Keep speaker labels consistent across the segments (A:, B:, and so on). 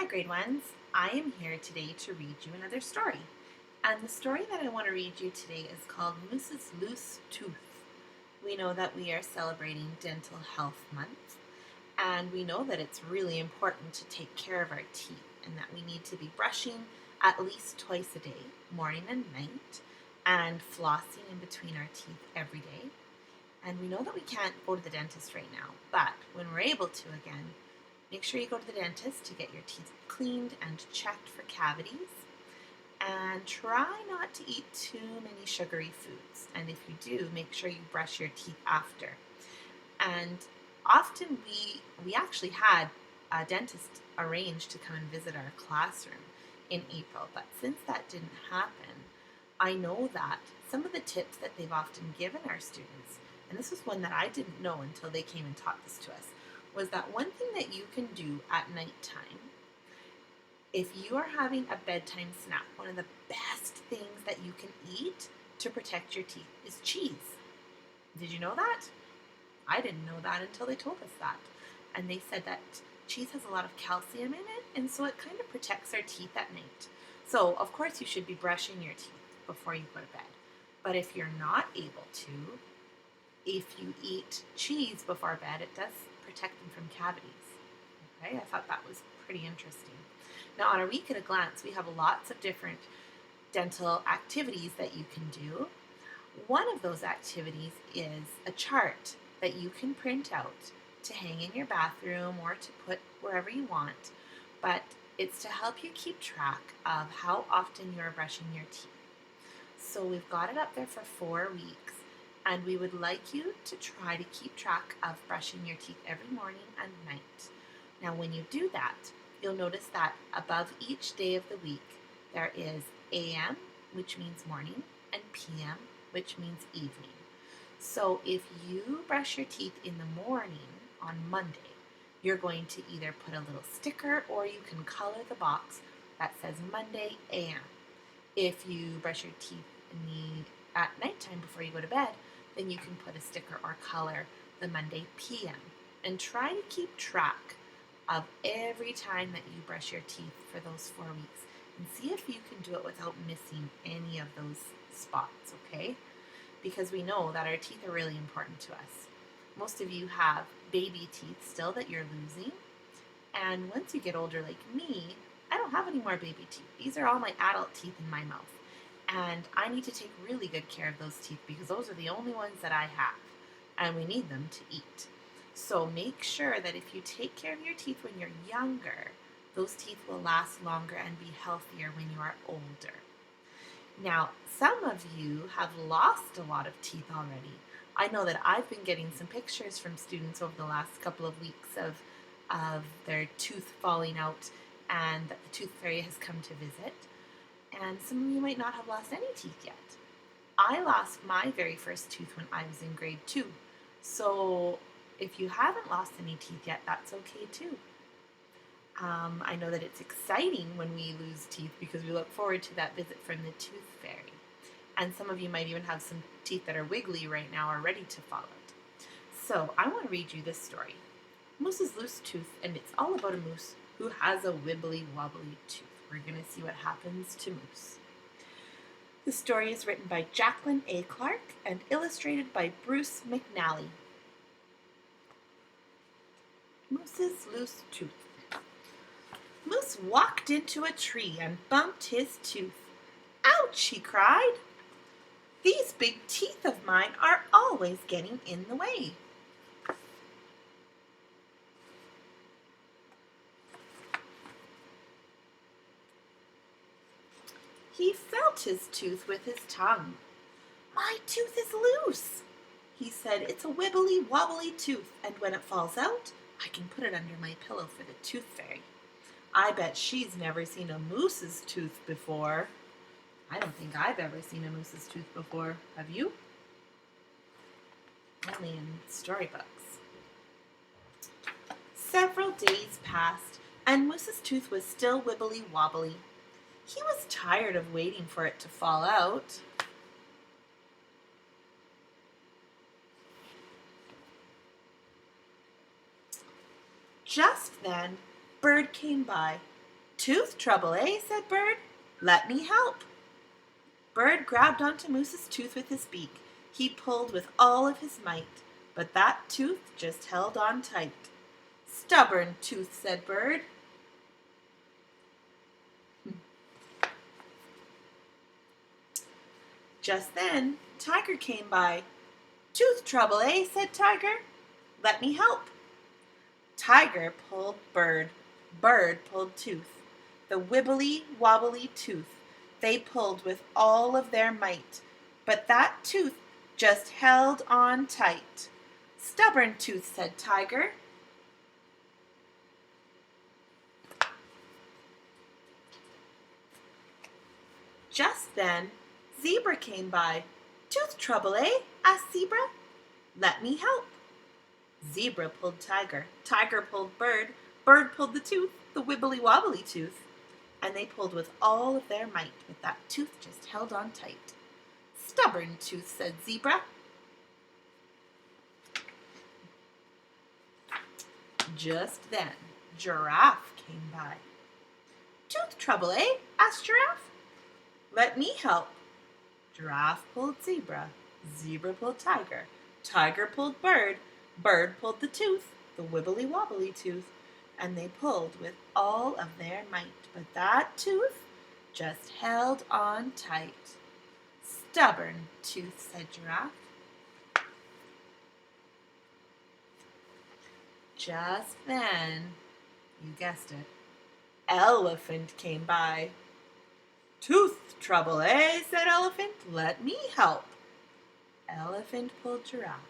A: Hi, grade ones. I am here today to read you another story. And the story that I want to read you today is called Moose's Loose Tooth. We know that we are celebrating Dental Health Month, and we know that it's really important to take care of our teeth and that we need to be brushing at least twice a day, morning and night, and flossing in between our teeth every day. And we know that we can't go to the dentist right now, but when we're able to again, make sure you go to the dentist to get your teeth cleaned and checked for cavities. And try not to eat too many sugary foods. And if you do, make sure you brush your teeth after. And often we actually had a dentist arranged to come and visit our classroom in April, but since that didn't happen, I know that some of the tips that they've often given our students, and this was one that I didn't know until they came and taught this to us, was that one thing that you can do at nighttime, if you are having a bedtime snack, one of the best things that you can eat to protect your teeth is cheese. Did you know that? I didn't know that until they told us that. And they said that cheese has a lot of calcium in it, and so it kind of protects our teeth at night. So, of course, you should be brushing your teeth before you go to bed. But if you're not able to, if you eat cheese before bed, it does protect them from cavities. Okay, I thought that was pretty interesting. Now, on a week at a glance, we have lots of different dental activities that you can do. One of those activities is a chart that you can print out to hang in your bathroom or to put wherever you want, but it's to help you keep track of how often you're brushing your teeth. So we've got it up there for 4 weeks, and we would like you to try to keep track of brushing your teeth every morning and night. Now, when you do that, you'll notice that above each day of the week, there is AM, which means morning, and PM, which means evening. So if you brush your teeth in the morning on Monday, you're going to either put a little sticker or you can color the box that says Monday AM. If you brush your teeth at nighttime before you go to bed, then you can put a sticker or color the Monday PM. And try to keep track of every time that you brush your teeth for those 4 weeks and see if you can do it without missing any of those spots, okay? Because we know that our teeth are really important to us. Most of you have baby teeth still that you're losing, and once you get older like me, I don't have any more baby teeth. These are all my adult teeth in my mouth, and I need to take really good care of those teeth because those are the only ones that I have, and we need them to eat. So make sure that if you take care of your teeth when you're younger, those teeth will last longer and be healthier when you are older. Now, some of you have lost a lot of teeth already. I know that I've been getting some pictures from students over the last couple of weeks of their tooth falling out and that the tooth fairy has come to visit. And some of you might not have lost any teeth yet. I lost my very first tooth when I was in grade 2. So if you haven't lost any teeth yet, that's okay too. I know that it's exciting when we lose teeth because we look forward to that visit from the tooth fairy. And some of you might even have some teeth that are wiggly right now or ready to fall out. So I want to read you this story. Moose's Loose Tooth, and it's all about a moose who has a wibbly wobbly tooth. We're going to see what happens to Moose. The story is written by Jaqueline A. and illustrated by Bruce McNally. Moose's Loose Tooth. Moose walked into a tree and bumped his tooth. Ouch, he cried. These big teeth of mine are always getting in the way. He felt his tooth with his tongue. My tooth is loose, he said. It's a wibbly wobbly tooth, and when it falls out, I can put it under my pillow for the tooth fairy. I bet she's never seen a moose's tooth before. I don't think I've ever seen a moose's tooth before. Have you? Only in storybooks. Several days passed, and Moose's tooth was still wibbly wobbly. He was tired of waiting for it to fall out. Just then, Bird came by. Tooth trouble, eh? Said Bird. Let me help. Bird grabbed onto Moose's tooth with his beak. He pulled with all of his might, but that tooth just held on tight. Stubborn tooth, said Bird. Just then, Tiger came by. Tooth trouble, eh? Said Tiger. Let me help. Tiger pulled Bird. Bird pulled Tooth. The wibbly wobbly tooth. They pulled with all of their might, but that tooth just held on tight. Stubborn tooth, said Tiger. Just then, Zebra came by. Tooth trouble, eh? Asked Zebra. Let me help. Zebra pulled Tiger. Tiger pulled Bird. Bird pulled the tooth, the wibbly wobbly tooth. And they pulled with all of their might, but that tooth just held on tight. Stubborn tooth, said Zebra. Just then, Giraffe came by. Tooth trouble, eh? Asked Giraffe. Let me help. Giraffe pulled Zebra. Zebra pulled Tiger. Tiger pulled Bird. Bird pulled the tooth, the wibbly wobbly tooth, and they pulled with all of their might, but that tooth just held on tight. Stubborn tooth, said Giraffe. Just then, you guessed it, Elephant came by. Tooth trouble, eh? Said Elephant. Let me help. Elephant pulled Giraffe.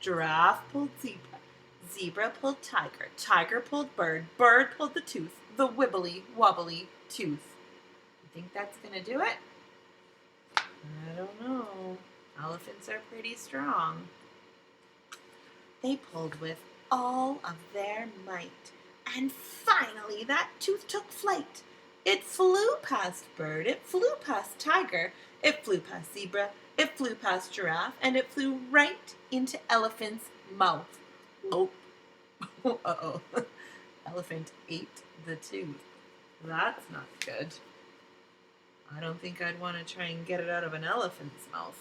A: Giraffe pulled Zebra. Zebra pulled Tiger. Tiger pulled Bird. Bird pulled the tooth, the wibbly wobbly tooth. You think that's going to do it? I don't know. Elephants are pretty strong. They pulled with all of their might, and finally that tooth took flight. It flew past Bird. It flew past Tiger. It flew past Zebra. It flew past Giraffe, and it flew right into Elephant's mouth. Oh, uh-oh. Elephant ate the tooth. That's not good. I don't think I'd want to try and get it out of an elephant's mouth.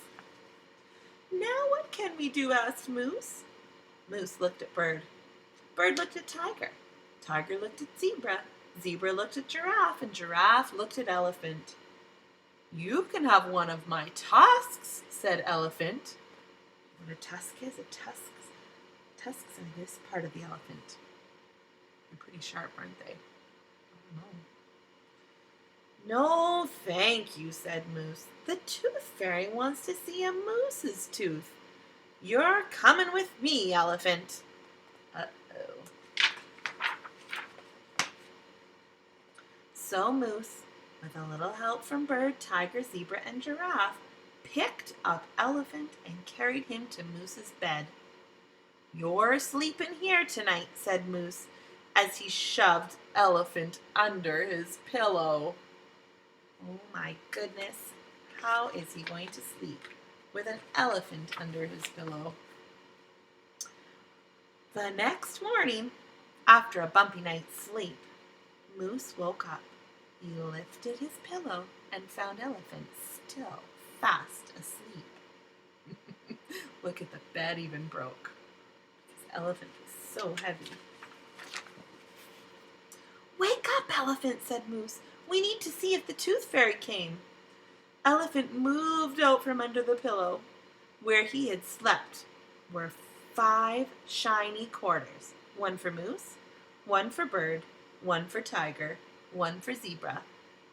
A: Now what can we do? Asked Moose. Moose looked at Bird. Bird looked at Tiger. Tiger looked at Zebra. Zebra looked at Giraffe, and Giraffe looked at Elephant. You can have one of my tusks, said Elephant. What a tusk is? Tusks are this part of the elephant. They're pretty sharp, aren't they? I don't know. No, thank you, said Moose. The Tooth Fairy wants to see a moose's tooth. You're coming with me, Elephant. Uh-oh. So Moose, with a little help from Bird, Tiger, Zebra, and Giraffe, picked up Elephant and carried him to Moose's bed. You're sleeping here tonight, said Moose, as he shoved Elephant under his pillow. Oh my goodness, how is he going to sleep with an elephant under his pillow? The next morning, after a bumpy night's sleep, Moose woke up. He lifted his pillow and found Elephant still fast asleep. Look at the bed even broke. This elephant was so heavy. Wake up, Elephant, said Moose. We need to see if the Tooth Fairy came. Elephant moved out from under the pillow. Where he had slept were 5 shiny quarters. 1 for Moose, 1 for Bird, 1 for Tiger, 1 for Zebra,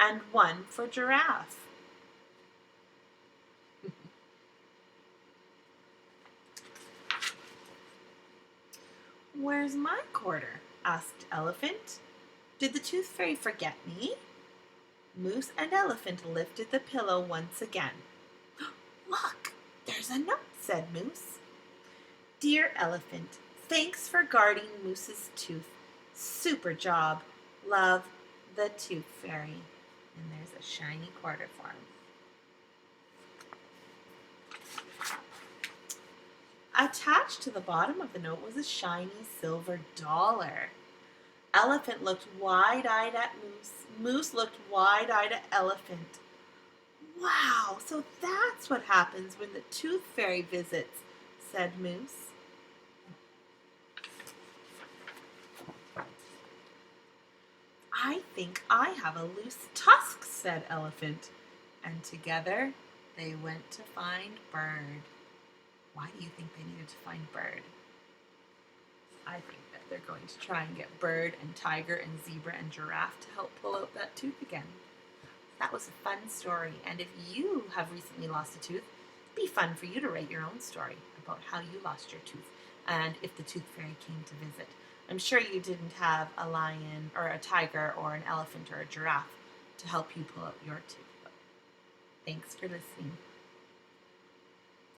A: and 1 for Giraffe. Where's my quarter? Asked Elephant. Did the Tooth Fairy forget me? Moose and Elephant lifted the pillow once again. Look, there's a note, said Moose. Dear Elephant, thanks for guarding Moose's tooth. Super job. Love, the Tooth Fairy. And there's a shiny quarter for him. Attached to the bottom of the note was a shiny silver dollar. Elephant looked wide-eyed at Moose. Moose looked wide-eyed at Elephant. Wow, so that's what happens when the Tooth Fairy visits, said Moose. I think I have a loose tusk, said Elephant. And together they went to find Bird. Why do you think they needed to find Bird? I think that they're going to try and get Bird and Tiger and Zebra and Giraffe to help pull out that tooth again. That was a fun story, and if you have recently lost a tooth, it'd be fun for you to write your own story about how you lost your tooth and if the Tooth Fairy came to visit. I'm sure you didn't have a lion or a tiger or an elephant or a giraffe to help you pull out your tooth. Thanks for listening.